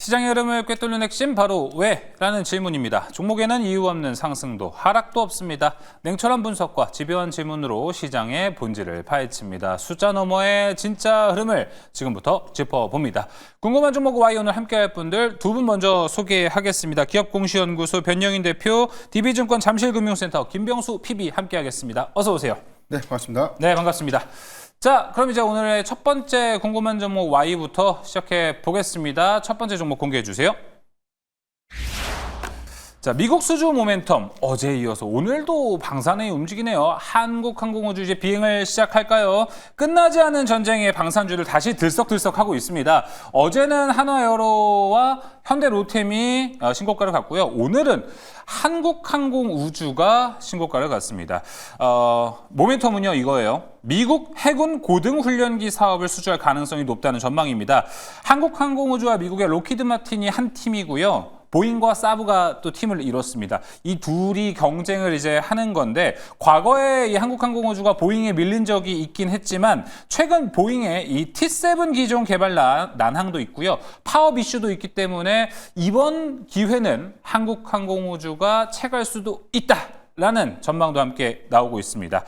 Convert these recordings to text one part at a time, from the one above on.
시장의 흐름을 꿰뚫는 핵심 바로 왜? 라는 질문입니다. 종목에는 이유 없는 상승도 하락도 없습니다. 냉철한 분석과 집요한 질문으로 시장의 본질을 파헤칩니다. 숫자 너머의 진짜 흐름을 지금부터 짚어봅니다. 궁금한 종목 Y 오늘 함께할 분들 두 분 먼저 소개하겠습니다. 기업공시연구소 변영인 대표, DB증권 잠실금융센터 김병수 PB 함께하겠습니다. 어서 오세요. 네, 반갑습니다. 네, 반갑습니다. 자, 그럼 이제 오늘의 첫 번째 궁금한 종목 Y부터 시작해 보겠습니다. 첫 번째 종목 공개해 주세요. 자, 미국 수주 모멘텀 어제에 이어서 오늘도 방산에 움직이네요. 한국항공우주 이제 비행을 시작할까요? 끝나지 않은 전쟁의 방산주를 다시 들썩들썩하고 있습니다. 어제는 한화에어로와 현대로템이 신고가를 갔고요. 오늘은 한국항공우주가 신고가를 갔습니다. 모멘텀은요 이거예요. 미국 해군 고등훈련기 사업을 수주할 가능성이 높다는 전망입니다. 한국항공우주와 미국의 로키드 마틴이 한 팀이고요. 보잉과 사브가 또 팀을 이뤘습니다. 이 둘이 경쟁을 이제 하는 건데 과거에 이 한국항공우주가 보잉에 밀린 적이 있긴 했지만 최근 보잉의 이 T7 기종 개발 난항도 있고요. 파업 이슈도 있기 때문에 이번 기회는 한국항공우주가 채갈 수도 있다라는 전망도 함께 나오고 있습니다.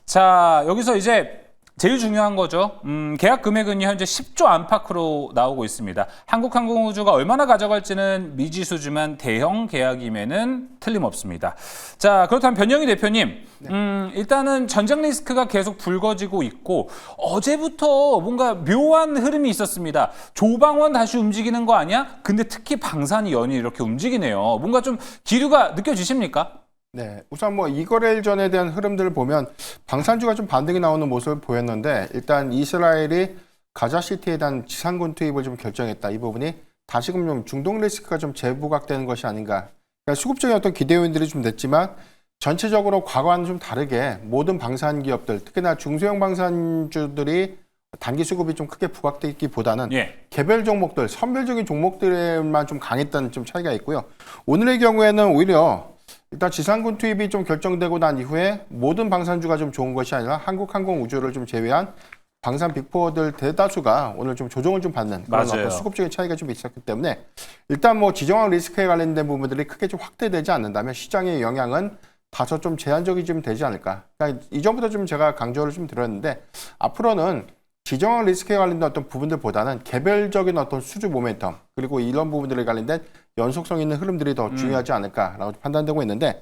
자, 여기서 이제 제일 중요한 거죠. 계약 금액은 현재 10조 안팎으로 나오고 있습니다. 한국항공우주가 얼마나 가져갈지는 미지수지만 대형 계약임에는 틀림없습니다. 자, 그렇다면 변영희 대표님, 일단은 전쟁 리스크가 계속 불거지고 있고 어제부터 뭔가 묘한 흐름이 있었습니다. 조방원 다시 움직이는 거 아니야? 근데 특히 방산이 연일 이렇게 움직이네요. 뭔가 좀 기류가 느껴지십니까? 네, 우선 뭐 이거래일전에 대한 흐름들을 보면 방산주가 좀 반등이 나오는 모습을 보였는데 일단 이스라엘이 가자시티에 대한 지상군 투입을 좀 결정했다. 이 부분이 다시금 좀 중동 리스크가 좀 재부각되는 것이 아닌가. 그러니까 수급적인 어떤 기대 요인들이 좀 됐지만 전체적으로 과거와는 좀 다르게 모든 방산 기업들, 특히나 중소형 방산주들이 단기 수급이 좀 크게 부각되기보다는 개별 종목들, 선별적인 종목들만 좀 강했다는 좀 차이가 있고요. 오늘의 경우에는 오히려 일단 지상군 투입이 좀 결정되고 난 이후에 모든 방산주가 좀 좋은 것이 아니라 한국항공우주를 좀 제외한 방산 빅4들 대다수가 오늘 좀 조정을 좀 받는 그런 어떤 수급적인 차이가 좀 있었기 때문에 일단 뭐 지정학 리스크에 관련된 부분들이 크게 좀 확대되지 않는다면 시장의 영향은 다소 좀 제한적이 좀 되지 않을까. 그러니까 이전부터 좀 제가 강조를 좀 드렸는데 앞으로는 지정학 리스크에 관련된 어떤 부분들보다는 개별적인 어떤 수주 모멘텀 그리고 이런 부분들에 관련된 연속성 있는 흐름들이 더 중요하지 않을까라고 판단되고 있는데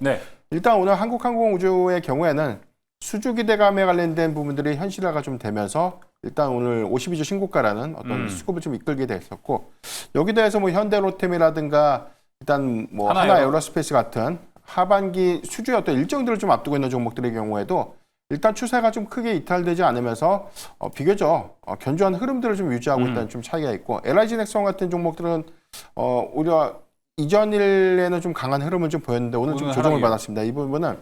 일단 오늘 한국항공우주의 경우에는 수주 기대감에 관련된 부분들이 현실화가 좀 되면서 일단 오늘 52주 신고가라는 어떤 수급을 좀 이끌게 됐었고 여기 대해서 뭐 현대로템이라든가 일단 뭐 하나에어로스페이스 같은 하반기 수주의 어떤 일정들을 좀 앞두고 있는 종목들의 경우에도 일단 추세가 좀 크게 이탈되지 않으면서 비교적 견조한 흐름들을 좀 유지하고 있다는 좀 차이가 있고 LIG 넥스원 같은 종목들은 오히려 이전 일에는 좀 강한 흐름을 좀 보였는데 오늘 좀 조정을 받았습니다. 이 부분은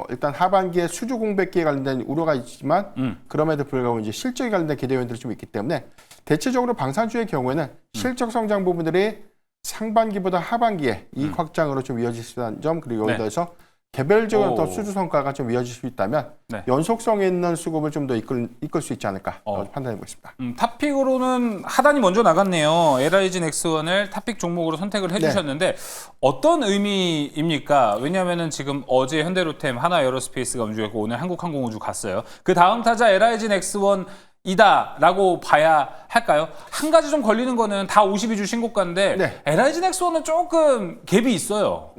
일단 하반기에 수주 공백기에 관련된 우려가 있지만 그럼에도 불구하고 이제 실적에 관련된 기대 요인들이 좀 있기 때문에 대체적으로 방산주의 경우에는 실적 성장 부분들이 상반기보다 하반기에 이익 확장으로 좀 이어질 수 있다는 점 그리고 여기다 해서 개별적인 어떤 수주 성과가 좀 이어질 수 있다면 연속성 있는 수급을 좀 더 이끌 수 있지 않을까 판단해 보겠습니다. 탑픽으로는 하단이 먼저 나갔네요. LIG 넥스원을 탑픽 종목으로 선택을 해주셨는데 어떤 의미입니까? 왜냐하면 지금 어제 현대로템, 하나에어로스페이스가 움직였고 오늘 한국항공우주 갔어요. 그 다음 타자 LIG 넥스원 이다라고 봐야 할까요? 한 가지 좀 걸리는 거는 다 52주 신고가인데 LIG 넥스원은 조금 갭이 있어요.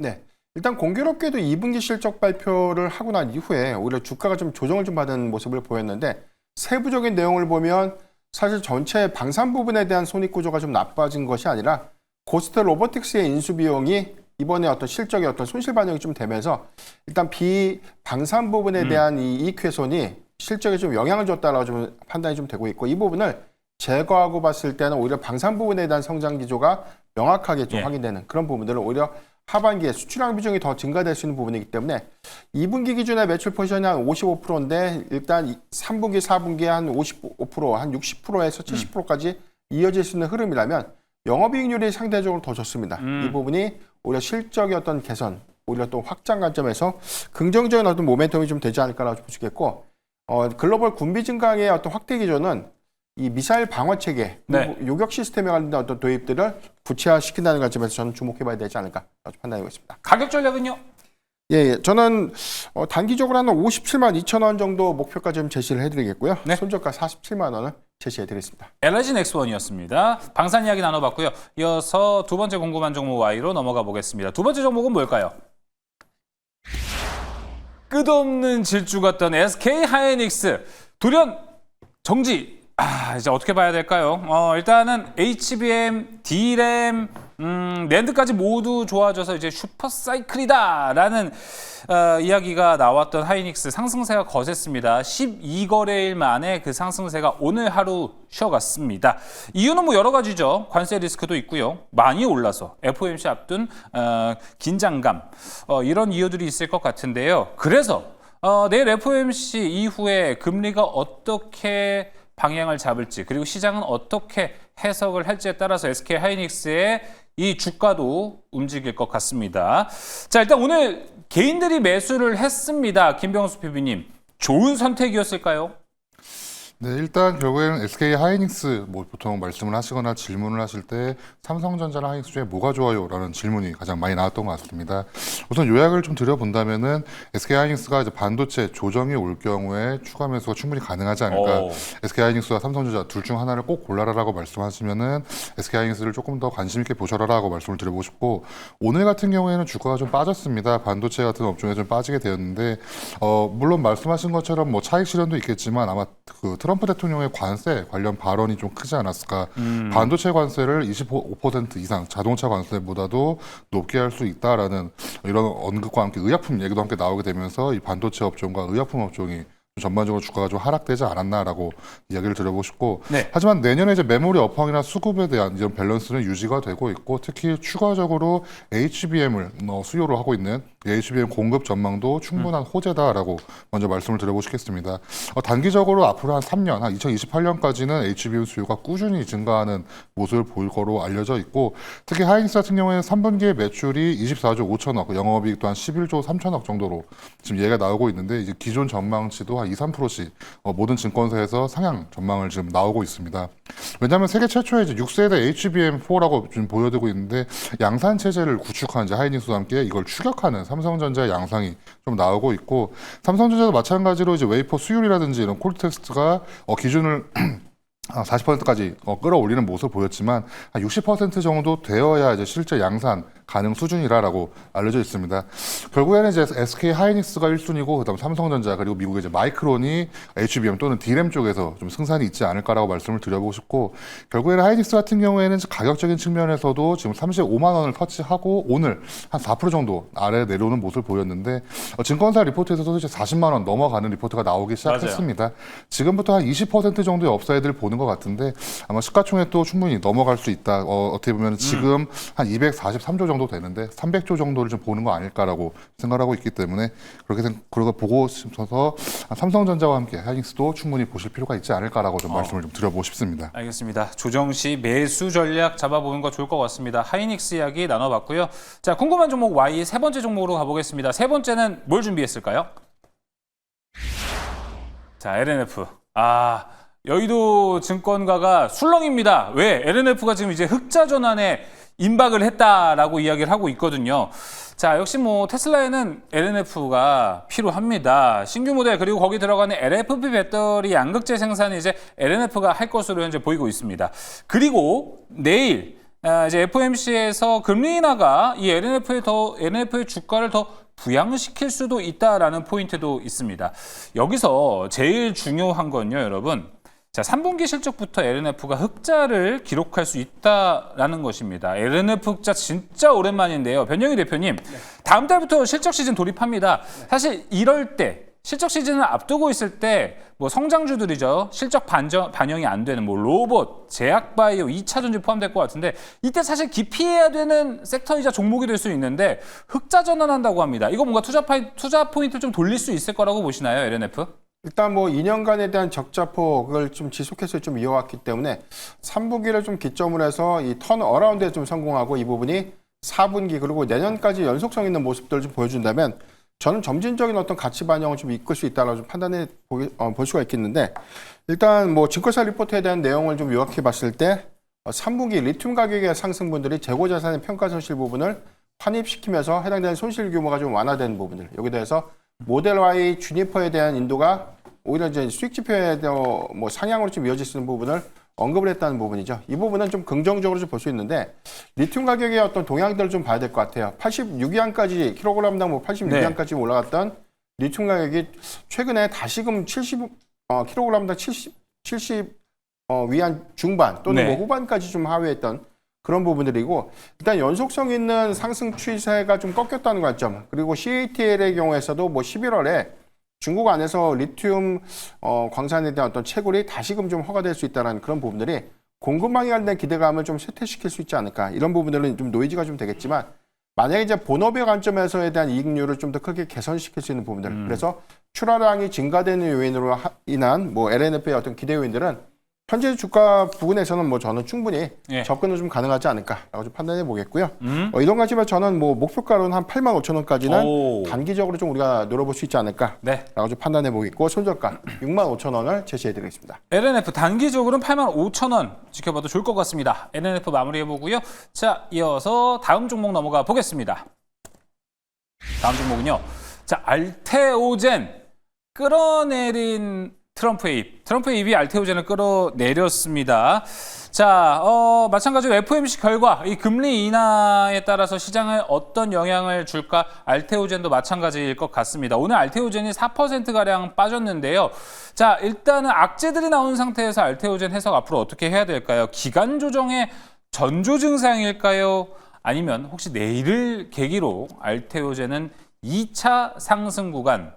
일단 공교롭게도 2분기 실적 발표를 하고 난 이후에 오히려 주가가 좀 조정을 좀 받은 모습을 보였는데 세부적인 내용을 보면 사실 전체 방산 부분에 대한 손익구조가 좀 나빠진 것이 아니라 고스트 로보틱스의 인수 비용이 이번에 어떤 실적의 어떤 손실 반영이 좀 되면서 일단 비방산 부분에 대한 이 이익 훼손이 실적에 좀 영향을 줬다라고 좀 판단이 좀 되고 있고 이 부분을 제거하고 봤을 때는 오히려 방산 부분에 대한 성장 기조가 명확하게 좀 확인되는 그런 부분들을 오히려 하반기에 수출량 비중이 더 증가될 수 있는 부분이기 때문에 2분기 기준의 매출 포지션이 한 55%인데 일단 3분기, 4분기에 한 55%, 한 60%에서 70%까지 이어질 수 있는 흐름이라면 영업이익률이 상대적으로 더 좋습니다. 이 부분이 오히려 실적의 어떤 개선, 오히려 또 확장 관점에서 긍정적인 어떤 모멘텀이 좀 되지 않을까라고 볼 수 있겠고 글로벌 군비 증강의 어떤 확대 기조는 이 미사일 방어 체계, 네. 요격 시스템에 관련된 어떤 도입들을 구체화시킨다는 관점에서 저는 주목해봐야 되지 않을까 판단하고 있습니다. 가격 전략은요? 예, 저는 단기적으로 한 57만 2천 원 정도 목표까지 좀 제시를 해드리겠고요. 네. 손절가 47만 원을 제시해드리겠습니다. LG 넥스원이었습니다. 방산 이야기 나눠봤고요. 이어서 두 번째 궁금한 종목 Y로 넘어가 보겠습니다. 두 번째 종목은 뭘까요? 끝없는 질주 같던 SK 하이닉스 돌연 정지. 이제 어떻게 봐야 될까요? 일단은 HBM, DRAM, 낸드까지 모두 좋아져서 이제 슈퍼사이클이다라는 이야기가 나왔던 하이닉스 상승세가 거셌습니다. 12거래일 만에 그 상승세가 오늘 하루 쉬어갔습니다. 이유는 뭐 여러 가지죠. 관세 리스크도 있고요. 많이 올라서 FOMC 앞둔 긴장감 이런 이유들이 있을 것 같은데요. 그래서 내일 FOMC 이후에 금리가 어떻게 방향을 잡을지 그리고 시장은 어떻게 해석을 할지에 따라서 SK 하이닉스의 이 주가도 움직일 것 같습니다. 자, 일단 오늘 개인들이 매수를 했습니다. 김병수 PB님, 좋은 선택이었을까요? 네, 일단 결국에는 SK 하이닉스 뭐 보통 말씀을 하시거나 질문을 하실 때 삼성전자랑 하이닉스 중에 뭐가 좋아요? 라는 질문이 가장 많이 나왔던 것 같습니다. 우선 요약을 좀 드려본다면은 SK 하이닉스가 이제 반도체 조정이 올 경우에 추가 매수가 충분히 가능하지 않을까. SK 하이닉스와 삼성전자 둘 중 하나를 꼭 골라라라고 말씀하시면은 SK 하이닉스를 조금 더 관심 있게 보셔라라고 말씀을 드려보고 싶고, 오늘 같은 경우에는 주가가 좀 빠졌습니다. 반도체 같은 업종에 좀 빠지게 되었는데 물론 말씀하신 것처럼 뭐 차익 실현도 있겠지만 아마 그 트럼프 대통령의 관세 관련 발언이 좀 크지 않았을까. 반도체 관세를 25% 이상 자동차 관세보다도 높게 할 수 있다라는 이런 언급과 함께 의약품 얘기도 함께 나오게 되면서 이 반도체 업종과 의약품 업종이 전반적으로 주가가 좀 하락되지 않았나라고 이야기를 드려보고 싶고, 네. 하지만 내년에 이제 메모리 업황이나 수급에 대한 이런 밸런스는 유지가 되고 있고, 특히 추가적으로 HBM을 수요를 하고 있는 HBM 공급 전망도 충분한 호재다라고 먼저 말씀을 드려보고 싶겠습니다. 단기적으로 앞으로 한 3년, 한 2028년까지는 HBM 수요가 꾸준히 증가하는 모습을 보일 거로 알려져 있고, 특히 하이닉스 같은 경우에는 3분기에 매출이 24조 5천억, 영업이익도 한 11조 3천억 정도로 지금 얘기가 나오고 있는데, 이제 기존 전망치도 한 2, 3%씩 모든 증권사에서 상향 전망을 지금 나오고 있습니다. 왜냐하면 세계 최초의 이제 6세대 HBM4라고 지금 보여지고 있는데, 양산 체제를 구축한 이제 하이닉스와 함께 이걸 추격하는 삼성전자의 양상이 좀 나오고 있고, 삼성전자도 마찬가지로 이제 웨이퍼 수율이라든지 이런 콜 테스트가 기준을 40%까지 끌어올리는 모습을 보였지만 한 60% 정도 되어야 이제 실제 양산 가능 수준이라고 알려져 있습니다. 결국에는 이제 SK 하이닉스가 1순위고 그다음 삼성전자 그리고 미국의 이제 마이크론이 HBM 또는 DRAM 쪽에서 좀 승산이 있지 않을까라고 말씀을 드려보고 싶고, 결국에는 하이닉스 같은 경우에는 가격적인 측면에서도 지금 35만 원을 터치하고 오늘 한 4% 정도 아래 내려오는 모습을 보였는데, 증권사 리포트에서도 이제 40만 원 넘어가는 리포트가 나오기 시작했습니다. 맞아요. 지금부터 한 20% 정도의 업사이드를 보는 것 같은데 아마 시가총액도 충분히 넘어갈 수 있다. 어떻게 보면 지금 한 243조 정도 되는데 300조 정도를 좀 보는 거 아닐까라고 생각하고 있기 때문에 그렇게 보고 싶어서 삼성전자와 함께 하이닉스도 충분히 보실 필요가 있지 않을까라고 좀 말씀을 좀 드려보고 싶습니다. 알겠습니다. 조정 시 매수 전략 잡아보는 거 좋을 것 같습니다. 하이닉스 이야기 나눠봤고요. 자, 궁금한 종목 Y 세 번째 종목으로 가보겠습니다. 세 번째는 뭘 준비했을까요? 자, LNF. 여의도 증권가가 술렁입니다. 왜? LNF가 지금 이제 흑자 전환에 임박을 했다라고 이야기를 하고 있거든요. 자, 역시 뭐 테슬라에는 LNF가 필요합니다. 신규 모델 그리고 거기 들어가는 LFP 배터리 양극재 생산이 이제 LNF가 할 것으로 현재 보이고 있습니다. 그리고 내일 이제 FOMC에서 금리 인하가 이 LNF의 주가를 더 부양시킬 수도 있다라는 포인트도 있습니다. 여기서 제일 중요한 건요, 여러분. 자, 3분기 실적부터 LNF가 흑자를 기록할 수 있다라는 것입니다. LNF 흑자 진짜 오랜만인데요. 변영희 대표님, 다음 달부터 실적 시즌 돌입합니다. 사실 이럴 때 실적 시즌을 앞두고 있을 때 뭐 성장주들이죠. 실적 반영이 안 되는 뭐 로봇, 제약바이오, 2차전지 포함될 것 같은데 이때 사실 기피해야 되는 섹터이자 종목이 될 수 있는데 흑자 전환한다고 합니다. 이거 뭔가 투자 포인트 좀 돌릴 수 있을 거라고 보시나요, LNF? 일단 뭐 2년간에 대한 적자폭을 좀 지속해서 좀 이어왔기 때문에 3분기를 좀 기점으로 해서 이 턴 어라운드에 좀 성공하고 이 부분이 4분기 그리고 내년까지 연속성 있는 모습들을 좀 보여준다면 저는 점진적인 어떤 가치 반영을 좀 이끌 수 있다라고 좀 판단해 볼 수가 있겠는데, 일단 뭐 증권사 리포트에 대한 내용을 좀 요약해 봤을 때 3분기 리튬 가격의 상승분들이 재고 자산의 평가 손실 부분을 환입시키면서 해당되는 손실 규모가 좀 완화되는 부분들. 여기 대해서 모델 Y 주니퍼에 대한 인도가 오히려 이제 수익 지표에 더 뭐 상향으로 좀 이어질 수 있는 부분을 언급을 했다는 부분이죠. 이 부분은 좀 긍정적으로 좀 볼 수 있는데 리튬 가격의 어떤 동향들을 좀 봐야 될 것 같아요. 86위안까지 킬로그램당 뭐 86위안까지 올라갔던 리튬 가격이 최근에 다시금 70 킬로그램당 70 위안 중반 또는 뭐 후반까지 좀 하회했던 그런 부분들이고 일단 연속성 있는 상승 추세가 좀 꺾였다는 관점. 그리고 CATL의 경우에서도 뭐 11월에 중국 안에서 리튬 광산에 대한 어떤 채굴이 다시금 좀 허가될 수 있다는 그런 부분들이 공급망에 관련된 기대감을 좀 쇠퇴시킬 수 있지 않을까. 이런 부분들은 좀 노이즈가 좀 되겠지만 만약에 이제 본업의 관점에서에 대한 이익률을 좀 더 크게 개선시킬 수 있는 부분들. 그래서 출하량이 증가되는 요인으로 인한 뭐 LNF의 어떤 기대 요인들은 현재 주가 부분에서는 뭐 저는 충분히 접근은 좀 가능하지 않을까라고 좀 판단해 보겠고요. 이런 거지만 저는 뭐 목표가로는 한 85,000원까지는 단기적으로 좀 우리가 노려볼 수 있지 않을까라고 좀 판단해 보겠고 손절가 65,000원을 제시해 드리겠습니다. LNF 단기적으로는 85,000원 지켜봐도 좋을 것 같습니다. LNF 마무리해 보고요. 자, 이어서 다음 종목 넘어가 보겠습니다. 다음 종목은요. 자, 알테오젠 끌어내린 트럼프의 입이 알테오젠을 끌어내렸습니다. 자, 마찬가지로 FOMC 결과 이 금리 인하에 따라서 시장에 어떤 영향을 줄까? 알테오젠도 마찬가지일 것 같습니다. 오늘 알테오젠이 4%가량 빠졌는데요. 자, 일단은 악재들이 나온 상태에서 알테오젠 해석 앞으로 어떻게 해야 될까요? 기간 조정의 전조 증상일까요? 아니면 혹시 내일을 계기로 알테오젠은 2차 상승 구간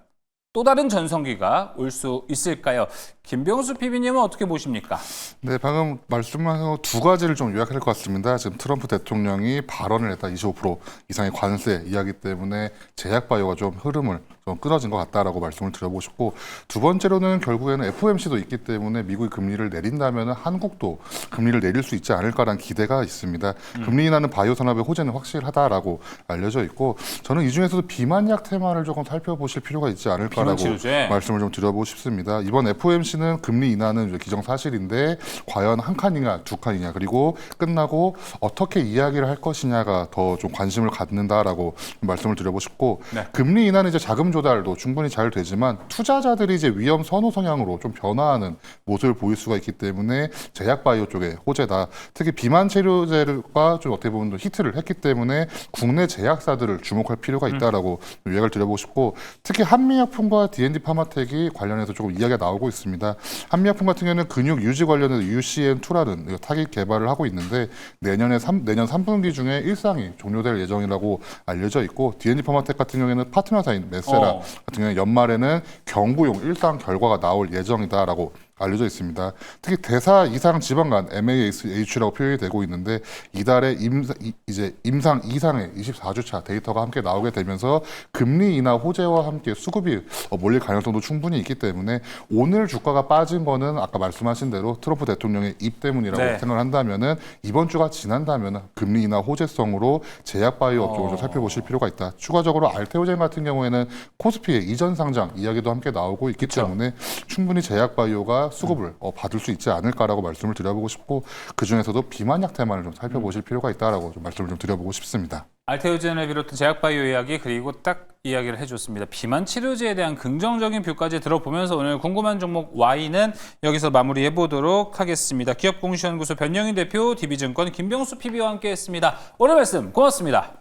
또 다른 전성기가 올 수 있을까요? 김병수 PB님은 어떻게 보십니까? 네, 방금 말씀하신 두 가지를 좀 요약할 것 같습니다. 지금 트럼프 대통령이 발언을 했다. 25% 이상의 관세 이야기 때문에 제약 바이오가 좀 흐름을 좀 끊어진 것 같다라고 말씀을 드려보고 싶고 두 번째로는 결국에는 FOMC도 있기 때문에 미국이 금리를 내린다면 한국도 금리를 내릴 수 있지 않을까라는 기대가 있습니다. 금리 인하는 바이오 산업의 호재는 확실하다라고 알려져 있고 저는 이 중에서도 비만약 테마를 조금 살펴보실 필요가 있지 않을까라고 말씀을 좀 드려보고 싶습니다. 이번 FOMC는 금리 인하는 기정사실인데 과연 한 칸이냐 두 칸이냐 그리고 끝나고 어떻게 이야기를 할 것이냐가 더 좀 관심을 갖는다라고 말씀을 드려보고 싶고 금리 인하는 이제 자금 조달도 충분히 잘 되지만 투자자들이 이제 위험 선호 성향으로 좀 변화하는 모습을 보일 수가 있기 때문에 제약 바이오 쪽에 호재다. 특히 비만 치료제가 좀 어떻게 보면 히트를 했기 때문에 국내 제약사들을 주목할 필요가 있다라고 요약을 드려보고 싶고 특히 한미약품과 D&D 파마텍이 관련해서 조금 이야기가 나오고 있습니다. 한미약품 같은 경우는 근육 유지 관련해서 UCN2라는 타깃 개발을 하고 있는데 내년 3분기 중에 일상이 종료될 예정이라고 알려져 있고 D&D 파마텍 같은 경우에는 파트너사인 메세라 같은 경우에 연말에는 경구용 일상 결과가 나올 예정이다라고 알려져 있습니다. 특히 대사 이상 지방간 MAH라고 표현이 되고 있는데 이달에 임상 이상의 24주차 데이터가 함께 나오게 되면서 금리 인하 호재와 함께 수급이 몰릴 가능성도 충분히 있기 때문에 오늘 주가가 빠진 거는 아까 말씀하신 대로 트럼프 대통령의 입 때문이라고 생각을 한다면은 이번 주가 지난다면은 금리 인하 호재성으로 제약 바이오 업종을 좀 살펴보실 필요가 있다. 추가적으로 알테오젠 같은 경우에는 코스피의 이전 상장 이야기도 함께 나오고 있기 때문에 충분히 제약 바이오가 수급을 받을 수 있지 않을까라고 말씀을 드려보고 싶고 그 중에서도 비만약 테마를 좀 살펴보실 필요가 있다라고 좀 말씀을 좀 드려보고 싶습니다. 알테오젠을 비롯한 제약바이오 이야기 그리고 딱 이야기를 해줬습니다. 비만 치료제에 대한 긍정적인 뷰까지 들어보면서 오늘 궁금한 종목 Y는 여기서 마무리해 보도록 하겠습니다. 기업공시연구소 변영인 대표, DB증권 김병수 PB와 함께했습니다. 오늘 말씀 고맙습니다.